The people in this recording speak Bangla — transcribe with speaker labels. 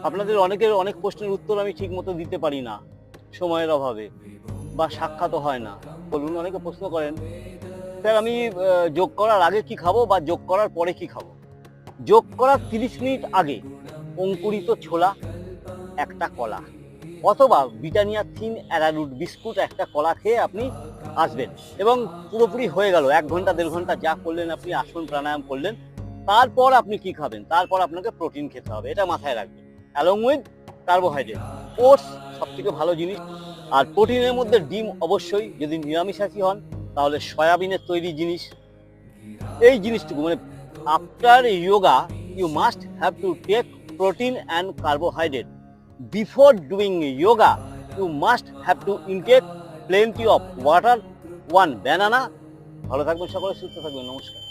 Speaker 1: আপনাদের অনেকের অনেক প্রশ্নের উত্তর আমি ঠিক মতো দিতে পারি না সময়ের অভাবে, বা সাক্ষাৎও হয় না। বলুন, অনেকে প্রশ্ন করেন, স্যার আমি যোগ করার আগে কি খাবো বা যোগ করার পরে কি খাবো? যোগ করার 30 মিনিট আগে অঙ্কুরিত ছোলা, একটা কলা, অথবা ব্রিটানিয়া থিন অ্যারারুট বিস্কুট, একটা কলা খেয়ে আপনি আসবেন, এবং পুরোপুরি হয়ে গেল। 1 ঘন্টা 1.5 ঘন্টা যা করলেন আপনি, আসন প্রাণায়াম করলেন। তারপর আপনি কি খাবেন? তারপর আপনাকে প্রোটিন খেতে হবে, এটা মাথায় রাখবেন, অ্যালং উইথ কার্বোহাইড্রেট। ওটস সব থেকে ভালো জিনিস। আর প্রোটিনের মধ্যে ডিম অবশ্যই, যদি নিরামিষাশী হন তাহলে সয়াবিনের তৈরি জিনিস। এই জিনিসটুকু মানে, after yoga you must have to take protein and carbohydrate. Before doing yoga, you must have to intake plenty of water, one banana. ভালো থাকবেন সকলে, সুস্থ থাকবেন, নমস্কার।